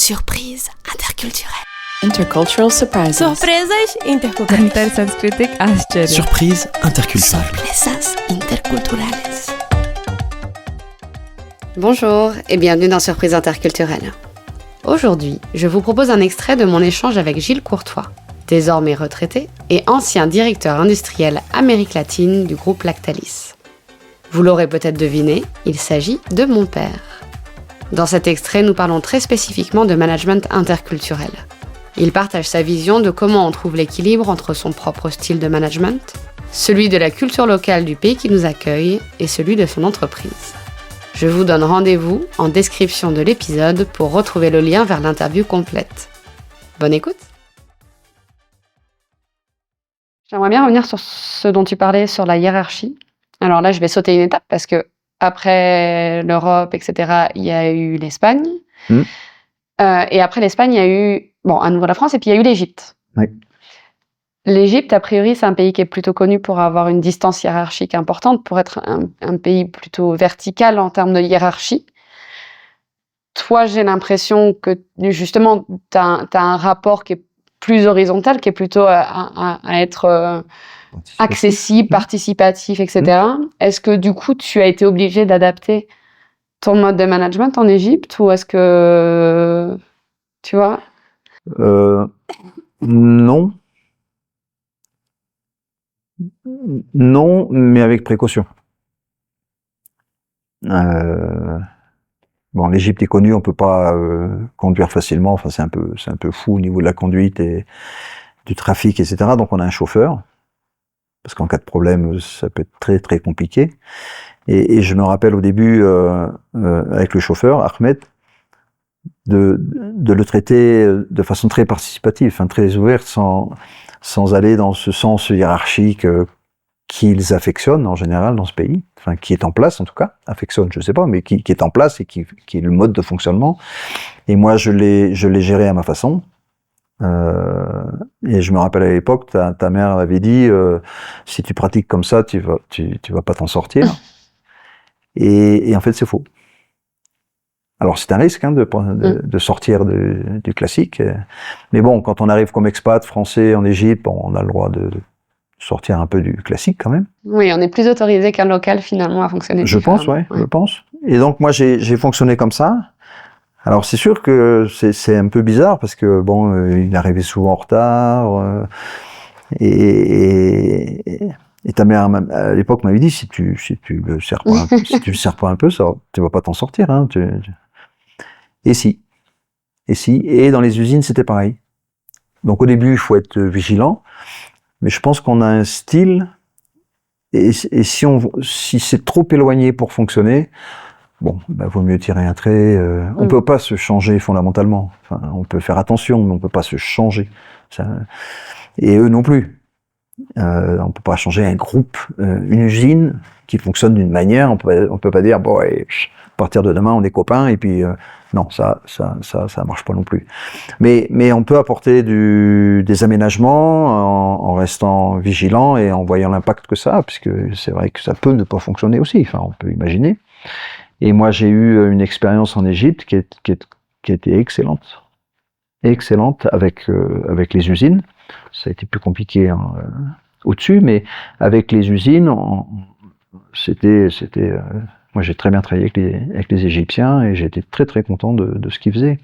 Surprise interculturelle. Intercultural surprises. Surpresas interculturales. Intersanskritic Ascharya. Surprise interculturelle. Sorpresas interculturales. Bonjour et bienvenue dans Surprise interculturelle. Aujourd'hui, je vous propose un extrait de mon échange avec Gilles Courtois, désormais retraité et ancien directeur industriel Amérique latine du groupe Lactalis. Vous l'aurez peut-être deviné, il s'agit de mon père. Dans cet extrait, nous parlons très spécifiquement de management interculturel. Il partage sa vision de comment on trouve l'équilibre entre son propre style de management, celui de la culture locale du pays qui nous accueille et celui de son entreprise. Je vous donne rendez-vous en description de l'épisode pour retrouver le lien vers l'interview complète. Bonne écoute! J'aimerais bien revenir sur ce dont tu parlais, sur la hiérarchie. Alors là, je vais sauter une étape parce que après l'Europe, etc., il y a eu l'Espagne. Et après l'Espagne, il y a eu, à nouveau la France, et puis il y a eu l'Égypte. Oui. L'Égypte, a priori, c'est un pays qui est plutôt connu pour avoir une distance hiérarchique importante, pour être un pays plutôt vertical en termes de hiérarchie. Toi, j'ai l'impression que, justement, tu as un rapport qui est plus horizontal, qui est plutôt à être accessible, participatif, etc. Est-ce que, du coup, tu as été obligé d'adapter ton mode de management en Égypte, ou est-ce que, tu vois? Non. Non, mais avec précaution. L'Égypte est connue, on peut pas conduire facilement. Enfin, c'est un peu fou au niveau de la conduite et du trafic, etc. Donc, on a un chauffeur, parce qu'en cas de problème, ça peut être très très compliqué. Et je me rappelle au début, avec le chauffeur, Ahmed, de le traiter de façon très participative, très ouverte, sans aller dans ce sens hiérarchique qu'ils affectionnent en général dans ce pays, qui est en place en tout cas, affectionne, je sais pas, mais qui est en place et qui est le mode de fonctionnement. Et moi, je l'ai géré à ma façon. Et je me rappelle à l'époque, ta mère avait dit, si tu pratiques comme ça, tu vas pas t'en sortir. Et en fait, c'est faux. Alors, c'est un risque de sortir du classique. Mais bon, quand on arrive comme expat français en Égypte, on a le droit de sortir un peu du classique quand même. Oui, on est plus autorisé qu'un local finalement à fonctionner. Je pense, je pense. Et donc, moi, j'ai fonctionné comme ça. Alors, c'est sûr que c'est un peu bizarre parce que, il arrivait souvent en retard. Et ta mère, à l'époque, m'avait dit, si tu le serres pas, si tu le serres pas un peu, tu vas pas t'en sortir, Et si. Et dans les usines, c'était pareil. Donc, au début, il faut être vigilant. Mais je pense qu'on a un style. Et si c'est trop éloigné pour fonctionner, vaut mieux tirer un trait. On peut pas se changer fondamentalement. On peut faire attention, mais on peut pas se changer. Et eux non plus. On peut pas changer un groupe, une usine qui fonctionne d'une manière. On peut pas dire à partir de demain on est copains et puis non, ça marche pas non plus. Mais on peut apporter des aménagements en restant vigilant et en voyant l'impact que ça a, puisque c'est vrai que ça peut ne pas fonctionner aussi. On peut imaginer. Et moi j'ai eu une expérience en Égypte qui a été excellente avec les usines. Ça a été plus compliqué au-dessus, mais avec les usines, moi j'ai très bien travaillé avec les Égyptiens et j'étais très très content de ce qu'ils faisaient.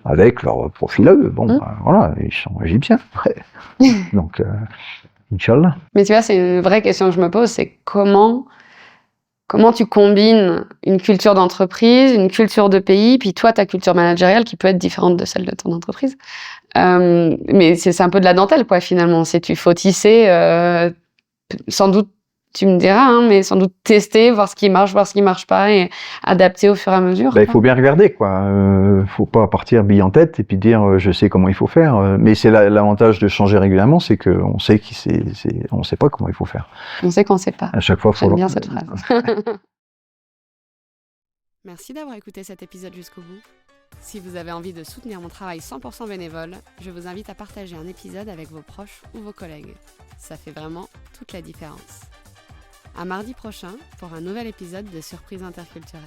Avec leur profil à eux. Ils sont égyptiens. Donc, Inch'Allah. Mais tu vois, c'est une vraie question que je me pose, c'est comment tu combines une culture d'entreprise, une culture de pays, puis toi, ta culture managériale qui peut être différente de celle de ton entreprise. Mais c'est un peu de la dentelle, quoi, finalement. Il faut tisser, sans doute, tu me diras, mais sans doute tester, voir ce qui marche pas et adapter au fur et à mesure. Il faut bien regarder, quoi. Faut pas partir bille en tête et puis dire je sais comment il faut faire. Mais c'est l'avantage de changer régulièrement, c'est qu'on sait on sait pas comment il faut faire. On sait qu'on sait pas. À chaque fois, j'aime bien cette phrase. Merci d'avoir écouté cet épisode jusqu'au bout. Si vous avez envie de soutenir mon travail 100% bénévole, je vous invite à partager un épisode avec vos proches ou vos collègues. Ça fait vraiment toute la différence. À mardi prochain pour un nouvel épisode de Surprise interculturelle.